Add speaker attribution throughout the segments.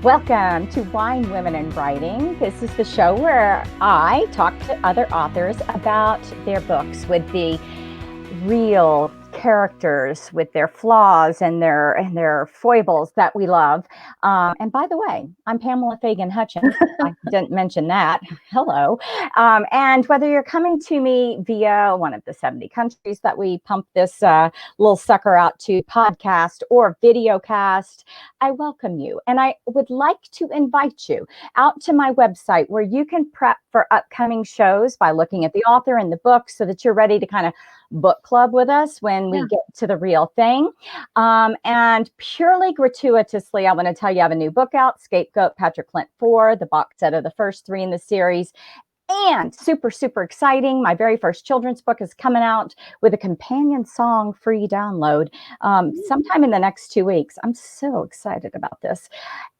Speaker 1: Welcome to Wine, Women, and Writing. This is the show where I talk to other authors about their books with the real characters, with their flaws and their foibles that we love. And by the way, I'm Pamela Fagan Hutchins. I didn't mention that. Hello. And whether you're coming to me via one of the 70 countries that we pump this little sucker out to, podcast or video cast, I welcome you. And I would like to invite you out to my website where you can prep for upcoming shows by looking at the author and the book so that you're ready to kind of book club with us when we get to the real thing. And purely gratuitously, I want to tell you I have a new book out, Scapegoat, Patrick Flint 4, the box set of the first 3 in the series. And super, super exciting, my very first children's book is coming out with a companion song free download sometime in the next 2 weeks. I'm so excited about this.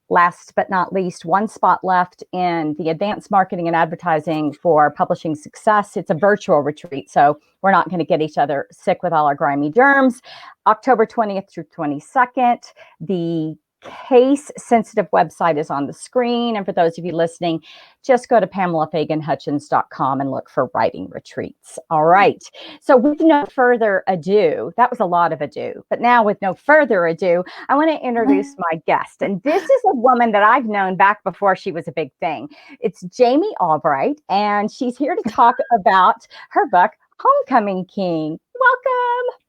Speaker 1: Last but not least, one spot left in the Advanced Marketing and Advertising for Publishing Success. It's a virtual retreat, so we're not going to get each other sick with all our grimy germs. October 20th through 22nd. The case-sensitive website is on the screen. And for those of you listening, just go to PamelaFaganHutchins.com and look for writing retreats. All right. So with no further ado, that was a lot of ado, but now with no further ado, I want to introduce my guest. And this is a woman that I've known back before she was a big thing. It's Jami Albright, and she's here to talk about her book, Homecoming King. Welcome.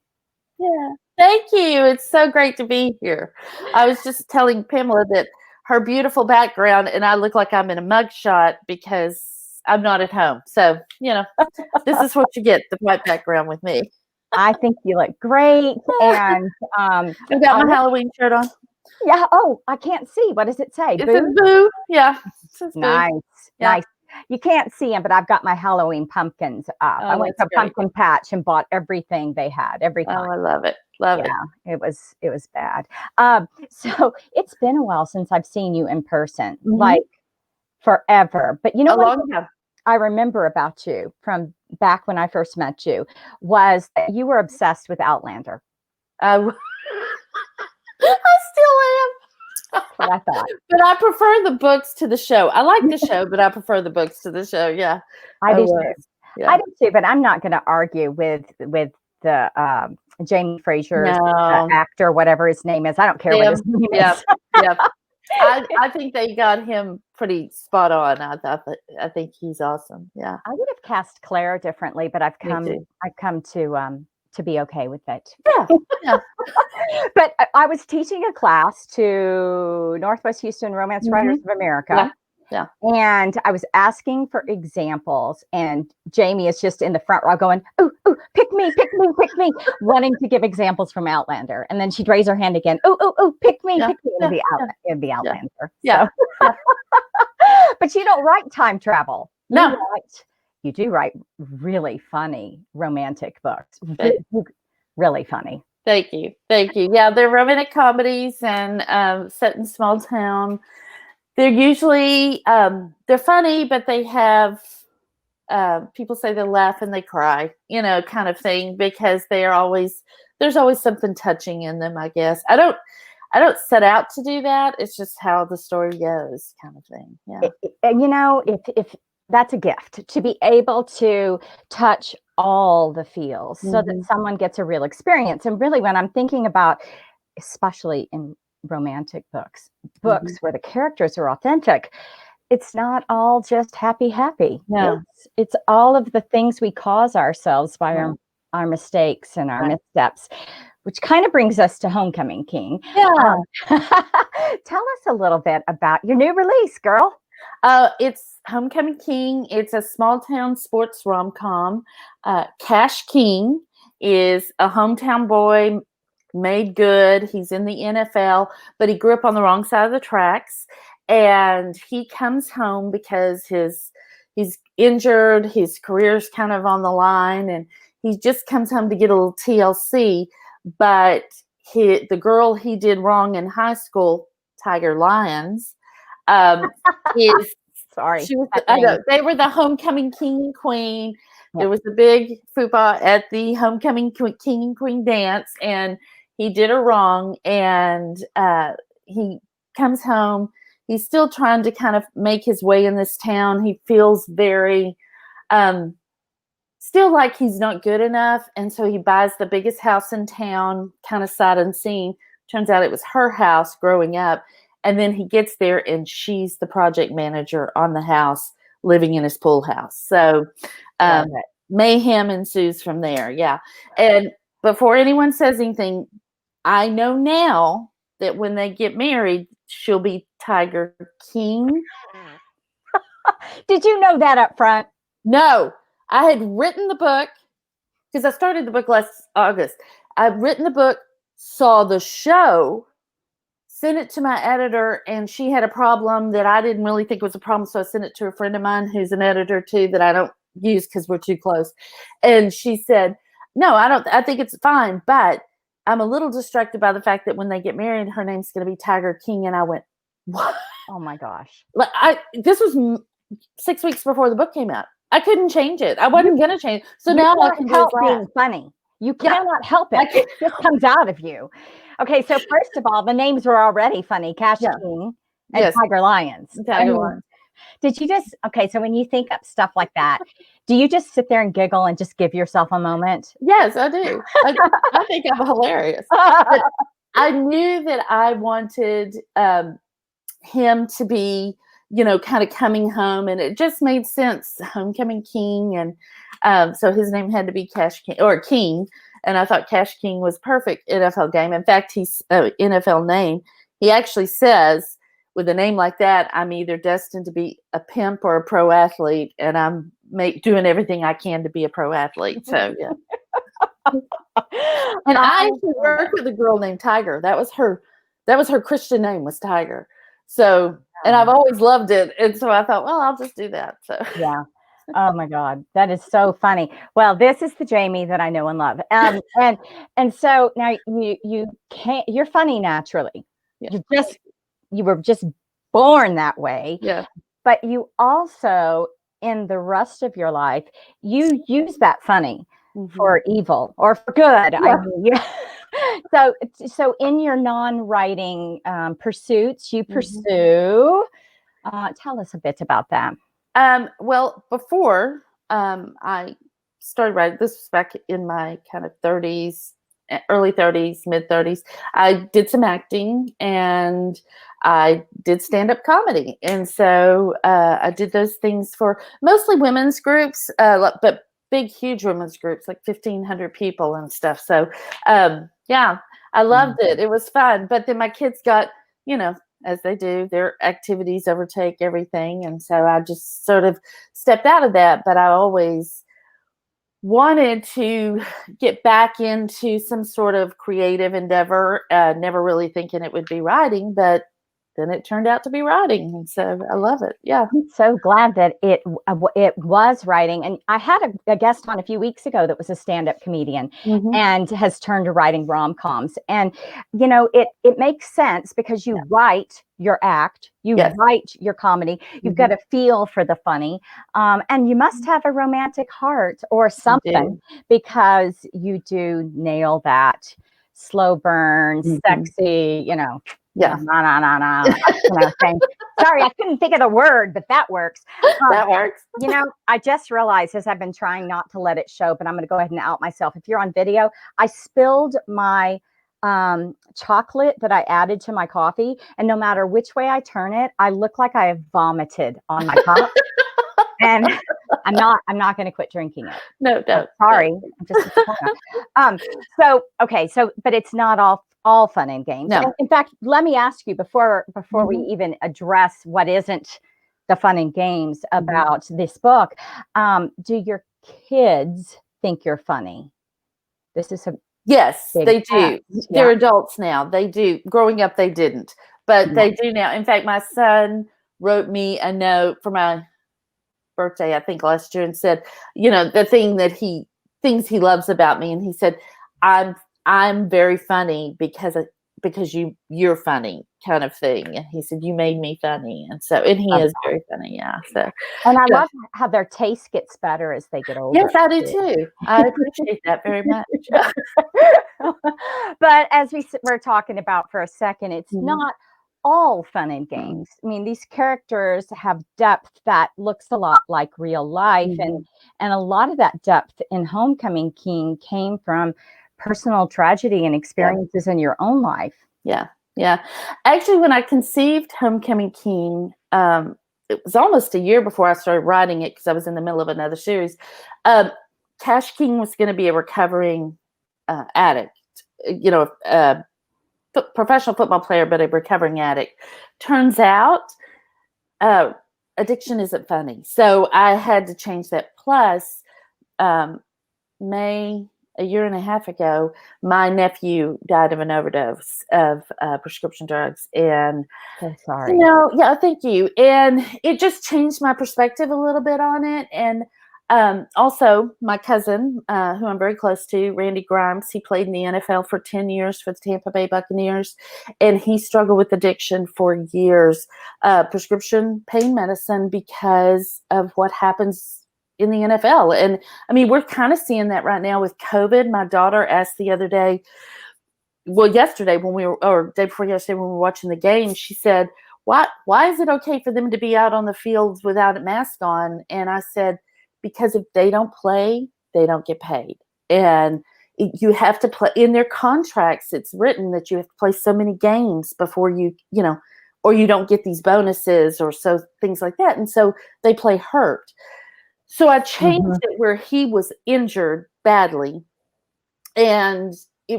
Speaker 2: Yeah. Thank you. It's so great to be here. I was just telling Pamela that her beautiful background, and I look like I'm in a mugshot because I'm not at home. So, this is what you get, the white background with me.
Speaker 1: I think you look great. And
Speaker 2: I've got my Halloween shirt on.
Speaker 1: Yeah. Oh, I can't see. What does it say?
Speaker 2: It says boo. Yeah.
Speaker 1: Nice.
Speaker 2: Yeah.
Speaker 1: Nice. You can't see them, but I've got my Halloween pumpkins up. I went to Pumpkin Patch and bought everything they had. Everything.
Speaker 2: Oh, I love it. Love it.
Speaker 1: It was bad. So it's been a while since I've seen you in person, like forever. But you know what I remember about you from back when I first met you was that you were obsessed with Outlander.
Speaker 2: I still am.
Speaker 1: That's what I thought.
Speaker 2: But I prefer the books to the show. I like the show, but I prefer the books to the show. Yeah.
Speaker 1: I do too. Yeah. I do too, but I'm not going to argue with the Jamie Fraser's actor, whatever his name is. I don't care what his name is.
Speaker 2: Yeah. I think they got him pretty spot on. I think he's awesome. Yeah.
Speaker 1: I would have cast Claire differently, but I've come to be okay with it.
Speaker 2: Yeah.
Speaker 1: But I was teaching a class to Northwest Houston Romance Writers of America.
Speaker 2: Yeah.
Speaker 1: And I was asking for examples, and Jamie is just in the front row going, "Ooh, pick me, wanting to give examples from Outlander. And then she'd raise her hand again. "Ooh, pick me. It'd be Outlander.
Speaker 2: Yeah.
Speaker 1: So. But you don't write time travel.
Speaker 2: No.
Speaker 1: You do write really funny romantic books. Really funny.
Speaker 2: Thank you. Yeah, they're romantic comedies and set in small town. They're usually they're funny, but they have people say they laugh and they cry, kind of thing, because there's always something touching in them, I guess. I don't set out to do that. It's just how the story goes, kind of thing. Yeah.
Speaker 1: If that's a gift, to be able to touch all the feels so that someone gets a real experience. And really, when I'm thinking about, especially in romantic books where the characters are authentic, it's not all just happy.
Speaker 2: Yeah.
Speaker 1: It's all of the things we cause ourselves by our mistakes and our missteps, which kind of brings us to Homecoming King.
Speaker 2: Yeah.
Speaker 1: Tell us a little bit about your new release, girl.
Speaker 2: It's Homecoming King. It's a small town sports rom-com. Cash King is a hometown boy made good. He's in the NFL, but he grew up on the wrong side of the tracks, and he comes home because he's injured. His career's kind of on the line, and he just comes home to get a little TLC. But the girl he did wrong in high school, Tiger Lyons, is
Speaker 1: sorry.
Speaker 2: They were the homecoming king and queen. Yep. There was a big fupa at the homecoming king and queen dance, and he did her wrong. And he comes home. he's still trying to kind of make his way in this town. He feels very still like he's not good enough. And so he buys the biggest house in town, kind of sight unseen. Turns out it was her house growing up. And then he gets there and she's the project manager on the house, living in his pool house. So mayhem ensues from there. Yeah. And before anyone says anything, I know now that when they get married, she'll be Tiger King.
Speaker 1: Did you know that up front?
Speaker 2: No, I had written the book because I started the book last August. I'd written the book, saw the show, sent it to my editor, and she had a problem that I didn't really think was a problem. So I sent it to a friend of mine who's an editor too that I don't use because we're too close. And she said, no, I think it's fine, but I'm a little distracted by the fact that when they get married, her name's going to be Tiger King. And I went, what?
Speaker 1: Oh my gosh.
Speaker 2: Like this was 6 weeks before the book came out. I couldn't change it. I wasn't going to change it. So now I can
Speaker 1: help being funny. You cannot help it. It just comes out of you. Okay, so first of all, the names were already funny. Cash King and Tiger Lions.
Speaker 2: Lions.
Speaker 1: Did you just, okay, so when you think up stuff like that, do you just sit there and giggle and just give yourself a moment?
Speaker 2: Yes, I do. I think I'm hilarious. But I knew that I wanted him to be, kind of coming home, and it just made sense. Homecoming King, and so his name had to be Cash King or King, and I thought Cash King was perfect NFL game. In fact, he's NFL name. He actually says, with a name like that, I'm either destined to be a pimp or a pro athlete, and I'm doing everything I can to be a pro athlete. So yeah. And I actually worked with a girl named Tiger. That was her Christian name, was Tiger. So, and I've always loved it. And so I thought, well, I'll just do that. So
Speaker 1: yeah. Oh my God. That is so funny. Well, this is the Jami that I know and love. And so now you're funny naturally. Yeah. You were just born that way.
Speaker 2: Yeah.
Speaker 1: But you also, in the rest of your life, you use that funny for evil or for good. Yeah. I mean, So in your non-writing pursuits, you pursue. Tell us a bit about that.
Speaker 2: Well, before I started writing, this was back in my kind of 30s, early 30s, mid 30s. I did some acting and I did stand-up comedy. And so I did those things for mostly women's groups, but big, huge women's groups, like 1,500 people and stuff. So yeah, I loved it. It was fun. But then my kids got, as they do, their activities overtake everything. And so I just sort of stepped out of that. But I always wanted to get back into some sort of creative endeavor, never really thinking it would be writing, but then it turned out to be writing. And so I love it. Yeah.
Speaker 1: I'm so glad that it was writing. And I had a guest on a few weeks ago that was a stand-up comedian and has turned to writing rom-coms. And, it makes sense because you write your act, you write your comedy, you've got a feel for the funny, and you must have a romantic heart or something because you do nail that slow burn, sexy,
Speaker 2: Yeah.
Speaker 1: Thing. Sorry, I couldn't think of the word, but that works.
Speaker 2: That works.
Speaker 1: I just realized as I've been trying not to let it show, but I'm going to go ahead and out myself. If you're on video, I spilled my chocolate that I added to my coffee, and no matter which way I turn it, I look like I have vomited on my cup. And I'm not going to quit drinking it.
Speaker 2: No, don't.
Speaker 1: Sorry. I'm just but it's not all fun and games.
Speaker 2: No.
Speaker 1: And in fact, let me ask you before we even address what isn't the fun and games about this book. Do your kids think you're funny? This is
Speaker 2: yes, they do. They're adults now. They do. Growing up, they didn't, but they do now. In fact, my son wrote me a note for my birthday, I think last year, and said, the things he loves about me. And he said, I'm very funny because you're funny, kind of thing. And he said, you made me funny. And he is very funny. Yeah. So,
Speaker 1: and I love how their taste gets better as they get older.
Speaker 2: Yes, I do too. I appreciate that very much.
Speaker 1: But as we're talking about for a second, it's not all fun and games. I mean, these characters have depth that looks a lot like real life, and a lot of that depth in Homecoming King came from personal tragedy and experiences in your own life.
Speaker 2: Yeah. Actually, when I conceived Homecoming King, it was almost a year before I started writing it because I was in the middle of another series. Cash King was going to be a recovering addict, professional football player, but a recovering addict. Turns out, addiction isn't funny. So I had to change that. Plus, a year and a half ago, my nephew died of an overdose of prescription drugs. And
Speaker 1: so sorry.
Speaker 2: Thank you. And it just changed my perspective a little bit on it. And also, my cousin, who I'm very close to, Randy Grimes, he played in the NFL for 10 years for the Tampa Bay Buccaneers, and he struggled with addiction for years, prescription pain medicine, because of what happens in the NFL. And I mean, we're kind of seeing that right now with COVID. My daughter asked the other day, yesterday or day before yesterday when we were watching the game, she said, why is it okay for them to be out on the fields without a mask on? And I said, because if they don't play, they don't get paid. And you have to play. In their contracts, it's written that you have to play so many games before or you don't get these bonuses or so things like that. And so they play hurt. So I changed it where he was injured badly. And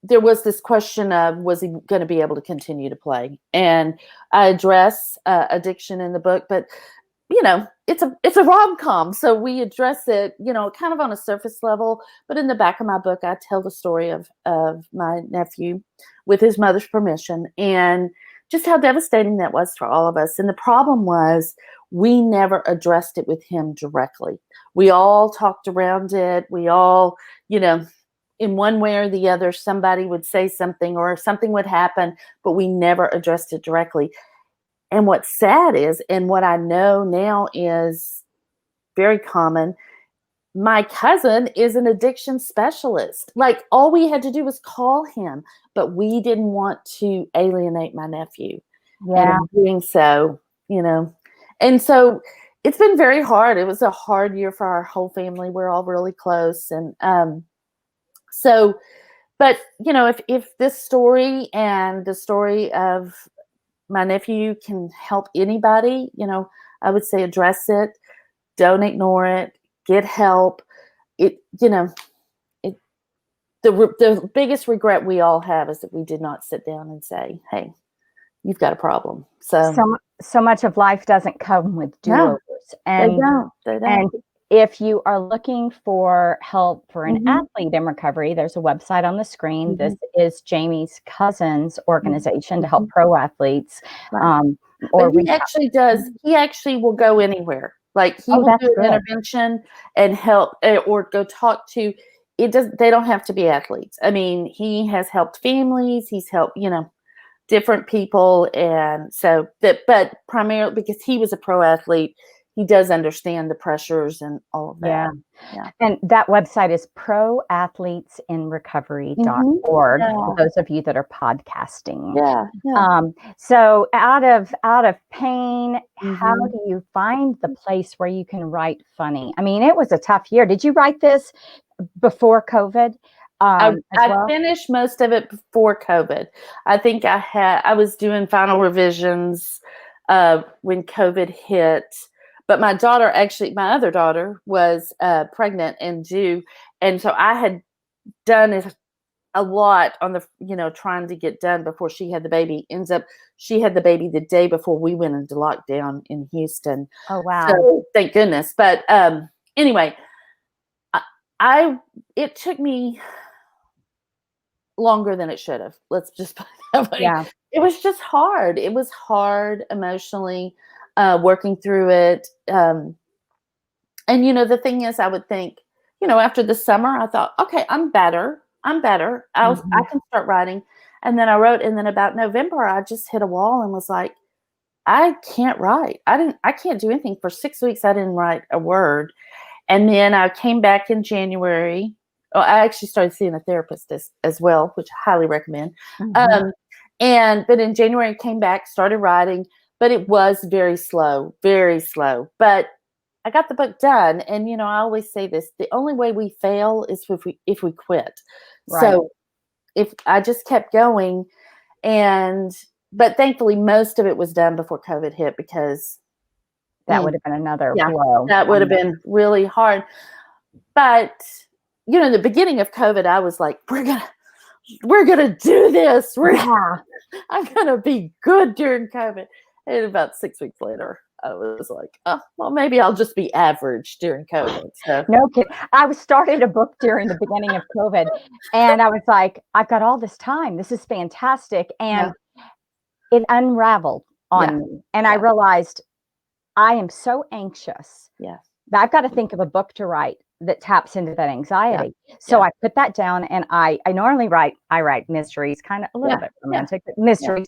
Speaker 2: there was this question of, was he going to be able to continue to play? And I address addiction in the book, but it's a rom-com, so we address it, kind of on a surface level. But in the back of my book, I tell the story of my nephew with his mother's permission, and just how devastating that was for all of us. And the problem was, we never addressed it with him directly. We all talked around it. We all, in one way or the other, somebody would say something or something would happen, but we never addressed it directly. And what's sad is, and what I know now is very common, my cousin is an addiction specialist. Like, all we had to do was call him, but we didn't want to alienate my nephew.
Speaker 1: Yeah.
Speaker 2: And in doing so, and so it's been very hard. It was a hard year for our whole family. We're all really close. And but if this story and the story of my nephew can help anybody, I would say address it. Don't ignore it. Get help. The biggest regret we all have is that we did not sit down and say, hey, you've got a problem.
Speaker 1: So much of life doesn't come with do-overs.
Speaker 2: They don't.
Speaker 1: And if you are looking for help for an athlete in recovery, there's a website on the screen. This is Jami's cousin's organization to help pro athletes.
Speaker 2: Right. He actually will go anywhere. Like, he will do an intervention and help, or go talk to. They don't have to be athletes. I mean, he has helped families. He's helped, different people. And so but primarily because he was a pro athlete, he does understand the pressures and all of that.
Speaker 1: Yeah. And that website is proathletesinrecovery.org for those of you that are podcasting.
Speaker 2: Yeah.
Speaker 1: So out of pain, how do you find the place where you can write funny? I mean, it was a tough year. Did you write this before COVID?
Speaker 2: I finished most of it before COVID. I think I was doing final revisions when COVID hit. But my other daughter was pregnant and due. And so I had done a lot on the, trying to get done before she had the baby. Ends up, she had the baby the day before we went into lockdown in Houston.
Speaker 1: Oh, wow.
Speaker 2: So thank goodness. But anyway, it took me longer than it should have. Let's just put it that way.
Speaker 1: Yeah.
Speaker 2: It was just hard. It was hard emotionally. Working through it. And, the thing is, I would think, after the summer, I thought, okay, I'm better. I can start writing. And then I wrote, and then about November, I just hit a wall and was like, I can't write. I can't do anything. For 6 weeks, I didn't write a word. And then I came back in January. Oh, I actually started seeing a therapist as well, which I highly recommend. But in January, I came back, started writing, but it was very slow, very slow. But I got the book done. And, you know, I always say this, the only way we fail is if we quit.
Speaker 1: Right.
Speaker 2: So if I just kept going, but thankfully most of it was done before COVID hit, because
Speaker 1: that would have been another
Speaker 2: yeah,
Speaker 1: blow.
Speaker 2: that would have been really hard. But, you know, the beginning of COVID, I was like, we're gonna do this. I'm gonna be good during COVID. And about 6 weeks later, I was like, oh, well, maybe I'll just be average during COVID. So.
Speaker 1: No kidding. I started a book during the beginning of COVID, and I was like, I've got all this time. This is fantastic. And it unraveled on me. And I realized I am so anxious.
Speaker 2: Yes.
Speaker 1: That I've got to think of a book to write that taps into that anxiety. So I put that down, and I normally write mysteries, kind of a little bit romantic, but mysteries.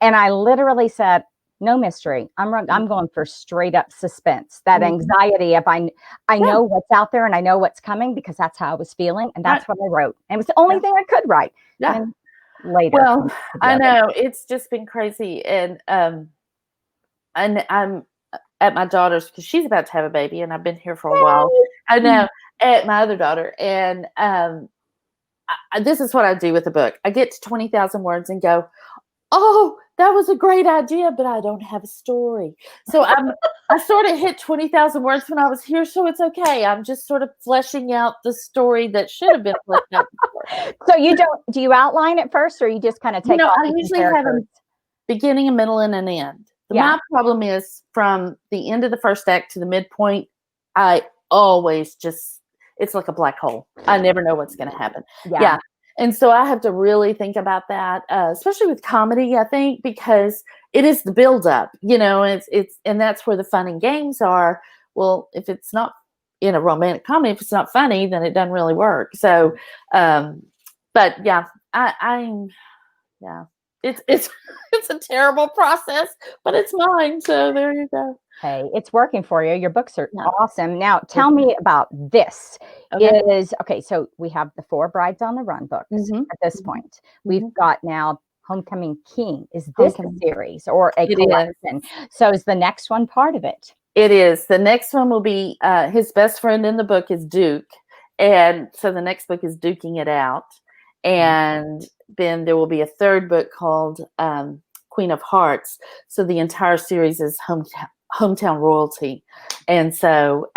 Speaker 1: And I literally said, no mystery. I'm going for straight up suspense. That anxiety of I know what's out there and I know what's coming, because that's how I was feeling, and that's what I wrote. And it was the only thing I could write.
Speaker 2: Yeah.
Speaker 1: And later.
Speaker 2: Well, I know it's just been crazy, and I'm at my daughter's, because she's about to have a baby, and I've been here for a while. I know, at my other daughter, and this is what I do with the book. I get to 20,000 words and go, oh, that was a great idea, but I don't have a story. So I sort of hit 20,000 words when I was here, so it's okay. I'm just sort of fleshing out the story that should have been fleshed out before.
Speaker 1: So do you outline it first, or you just kind of take off?
Speaker 2: I usually have a beginning, a middle, and an end. My problem is, from the end of the first act to the midpoint, I always it's like a black hole. I never know what's going to happen. Yeah. And so I have to really think about that, especially with comedy, I think, because it is the buildup, you know, and that's where the fun and games are. Well, if it's not in a romantic comedy, if it's not funny, then it doesn't really work. So, but yeah, it's a terrible process, but it's mine. So there you go.
Speaker 1: Hey, it's working for you. Your books are awesome. Now, tell me about this. Okay. So we have the 4 Brides on the Run books at this point. We've got now Homecoming King. Is this a series or a collection? So is the next one part of it?
Speaker 2: It is. The next one will be his best friend in the book is Duke. And so the next book is Duking It Out. And then there will be a 3rd book called Queen of Hearts. So the entire series is hometown royalty. And so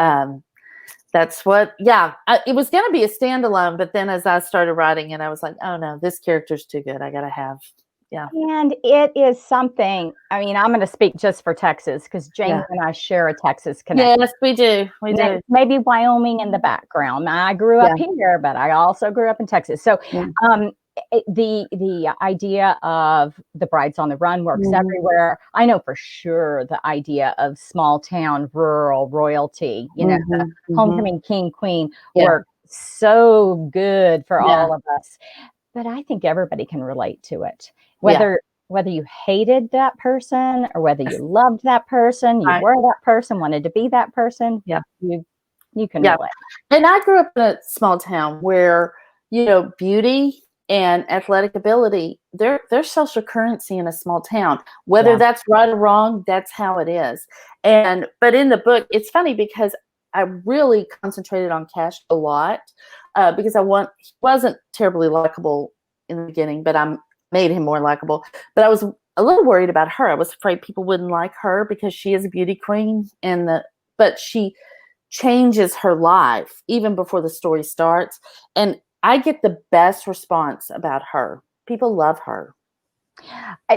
Speaker 2: that's what, it was going to be a standalone, but then as I started writing it, I was like, oh no, this character's too good. I got to have,
Speaker 1: And it is something, I mean, I'm going to speak just for Texas, because James and I share a Texas connection.
Speaker 2: Yes, we do. We do.
Speaker 1: Maybe Wyoming in the background. I grew up here, but I also grew up in Texas. So the idea of the Brides on the Run works everywhere. I know for sure the idea of small town, rural royalty, you know, the homecoming king, queen work so good for all of us. But I think everybody can relate to it. Whether you hated that person or whether you loved that person, you were that person, wanted to be that person, you can relate.
Speaker 2: And I grew up in a small town where, you know, beauty and athletic ability, they're social currency in a small town. Whether that's right or wrong, that's how it is. But in the book, it's funny because I really concentrated on Cash a lot because he wasn't terribly likable in the beginning, but I made him more likable. But I was a little worried about her. I was afraid people wouldn't like her because she is a beauty queen, but she changes her life even before the story starts. And I get the best response about her. People love her.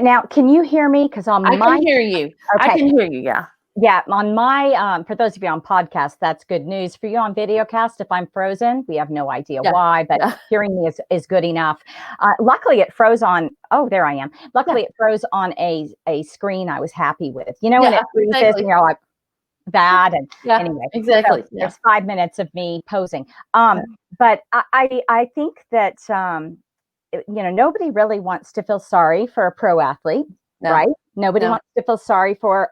Speaker 1: Now, can you hear me? Because I
Speaker 2: can hear you. Okay. I can hear you. Yeah.
Speaker 1: Yeah. On my, for those of you on podcast, that's good news. For you on videocast, if I'm frozen, we have no idea why, but hearing me is good enough. Luckily, it froze on. Oh, there I am. Luckily, it froze on a screen I was happy with. You know, when it freezes and you're like, that and anyway,
Speaker 2: exactly.
Speaker 1: So there's 5 minutes of me posing. But I think that you know, nobody really wants to feel sorry for a pro athlete, right? Nobody wants to feel sorry for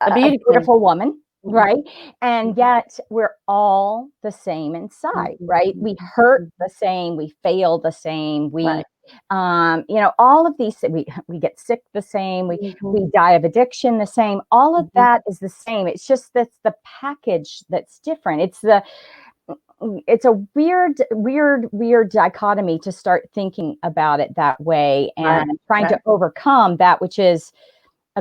Speaker 1: a beautiful woman, right? And yet we're all the same inside, right? We hurt the same, we fail the same, we All of these, we get sick the same, we die of addiction the same, all of that is the same. It's just that's the package that's different. It's a weird dichotomy to start thinking about it that way, and trying to overcome that which is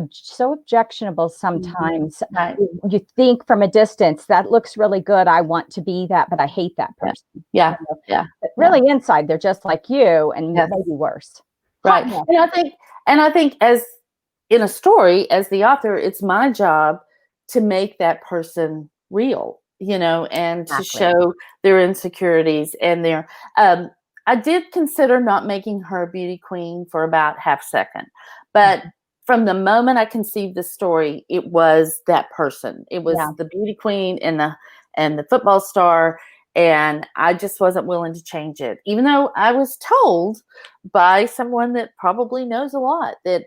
Speaker 1: so objectionable sometimes.
Speaker 2: Right.
Speaker 1: You think from a distance, that looks really good, I want to be that, but I hate that person.
Speaker 2: Yeah.
Speaker 1: But really inside, they're just like you, and maybe worse.
Speaker 2: Right. And I think as in a story, as the author, it's my job to make that person real, and to show their insecurities and their, I did consider not making her a beauty queen for about half a second, but from the moment I conceived the story, it was that person. It was the beauty queen and the football star. And I just wasn't willing to change it, even though I was told by someone that probably knows a lot that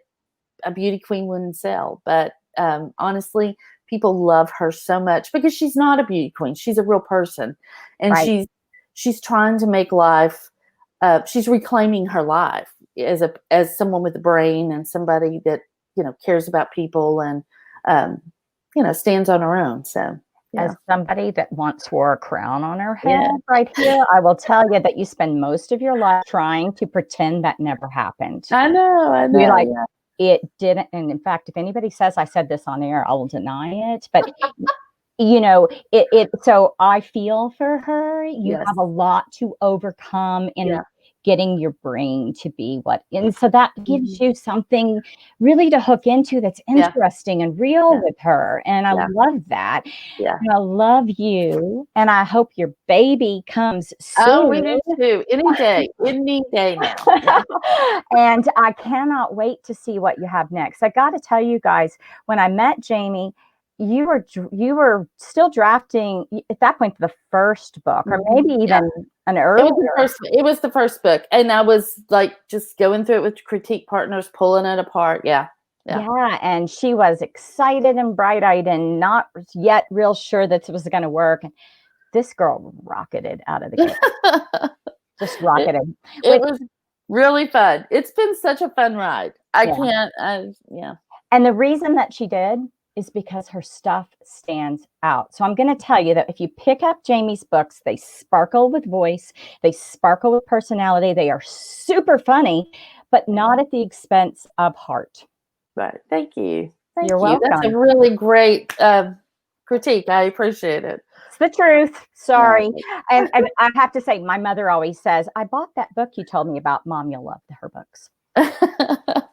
Speaker 2: a beauty queen wouldn't sell. But honestly, people love her so much because she's not a beauty queen. She's a real person, and she's trying to make life. She's reclaiming her life as someone with a brain and somebody that cares about people and stands on her own. So.
Speaker 1: As somebody that once wore a crown on her head right here, I will tell you that you spend most of your life trying to pretend that never happened.
Speaker 2: I know.
Speaker 1: You're like, it didn't. And in fact, if anybody says I said this on air, I will deny it. But so I feel for her. You have a lot to overcome in getting your brain to be and so that gives you something really to hook into that's interesting and real with her. And I love that. And I love you. And I hope your baby comes soon.
Speaker 2: Oh, we do too. Any day now.
Speaker 1: And I cannot wait to see what you have next. I got to tell you guys, when I met Jami, you were still drafting at that point the first book, or maybe even an earlier.
Speaker 2: It was the first book, and I was like just going through it with critique partners, pulling it apart. Yeah.
Speaker 1: And she was excited and bright-eyed and not yet real sure that it was going to work. And this girl rocketed out of the gate. Just rocketed.
Speaker 2: It was really fun. It's been such a fun ride. And
Speaker 1: the reason that she did is because her stuff stands out. So I'm going to tell you that if you pick up Jami's books, they sparkle with voice, they sparkle with personality, they are super funny, but not at the expense of heart.
Speaker 2: Right. Thank you.
Speaker 1: You're welcome.
Speaker 2: That's a really great critique. I appreciate it.
Speaker 1: It's the truth. Sorry. And I have to say, my mother always says, I bought that book you told me about. Mom, you'll love her books.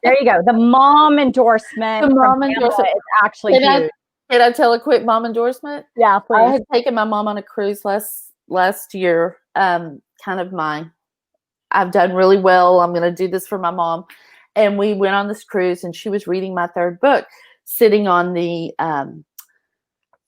Speaker 1: There you go. The mom endorsement.
Speaker 2: The mom endorsement
Speaker 1: is actually huge.
Speaker 2: Can I tell a quick mom endorsement?
Speaker 1: Yeah, please.
Speaker 2: I had taken my mom on a cruise last year. I've done really well. I'm going to do this for my mom. And we went on this cruise, and she was reading my third book, sitting on the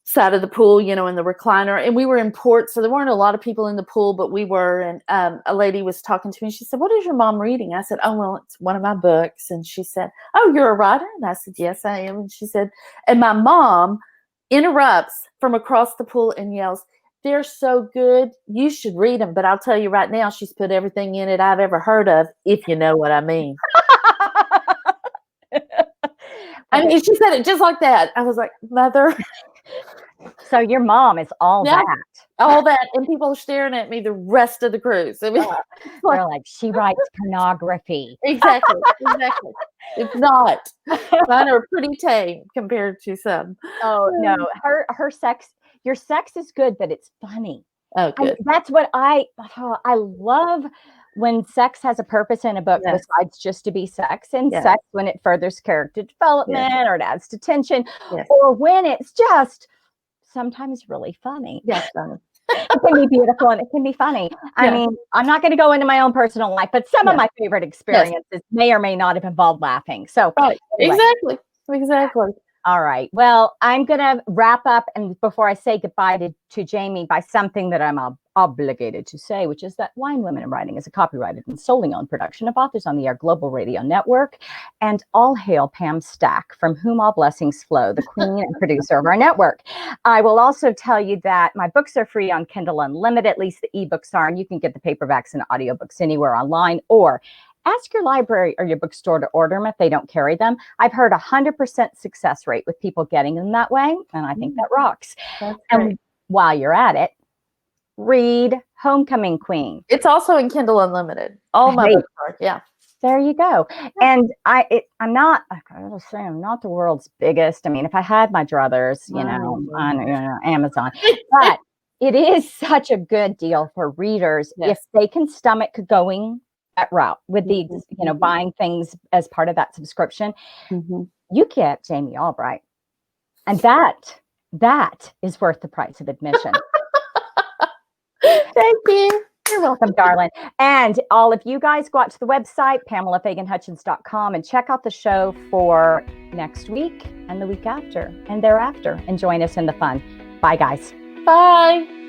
Speaker 2: side of the pool, in the recliner. And we were in port, so there weren't a lot of people in the pool, but we were. And a lady was talking to me. She said, "What is your mom reading?" I said, "Oh, well, it's one of my books." And she said, "Oh, you're a writer?" And I said, "Yes, I am." And she said, and my mom interrupts from across the pool and yells, "They're so good. You should read them. But I'll tell you right now, she's put everything in it I've ever heard of, if you know what I mean." I mean, she said it just like that. I was like, Mother.
Speaker 1: So your mom is all that.
Speaker 2: All that. And people are staring at me the rest of the cruise. I mean,
Speaker 1: they're like, she writes pornography.
Speaker 2: Exactly. It's not. Mine are pretty tame compared to some.
Speaker 1: Oh, no. Her sex, your sex is good, but it's funny.
Speaker 2: Oh, good.
Speaker 1: That's what I love when sex has a purpose in a book besides just to be sex, and sex when it furthers character development or it adds to tension, or when it's just sometimes really funny.
Speaker 2: Yes.
Speaker 1: It can be beautiful and it can be funny. I mean, I'm not going to go into my own personal life, but some of my favorite experiences may or may not have involved laughing. So
Speaker 2: anyway. Exactly.
Speaker 1: All right. Well, I'm going to wrap up, and before I say goodbye to Jami, by something that I'm obligated to say, which is that Wine, Women, and Writing is a copyrighted and solely owned production of Authors on the Air Global Radio Network. And all hail Pam Stack, from whom all blessings flow, the queen and producer of our network. I will also tell you that my books are free on Kindle Unlimited, at least the ebooks are, and you can get the paperbacks and audiobooks anywhere online or ask your library or your bookstore to order them if they don't carry them. I've heard 100% success rate with people getting them that way, and I think that rocks.
Speaker 2: That's great.
Speaker 1: And while you're at it, read Homecoming Queen.
Speaker 2: It's also in Kindle Unlimited. All my
Speaker 1: Hey.
Speaker 2: books are, yeah.
Speaker 1: There you go. And I'm not, I gotta say, I'm not the world's biggest. I mean, if I had my druthers, on Amazon, but it is such a good deal for readers if they can stomach going that route with the, buying things as part of that subscription. You get Jami Albright, and that is worth the price of admission.
Speaker 2: Thank you.
Speaker 1: You're welcome, darling. And all of you guys go out to the website, PamelaFaganHutchins.com, and check out the show for next week and the week after and thereafter, and join us in the fun. Bye, guys.
Speaker 2: Bye.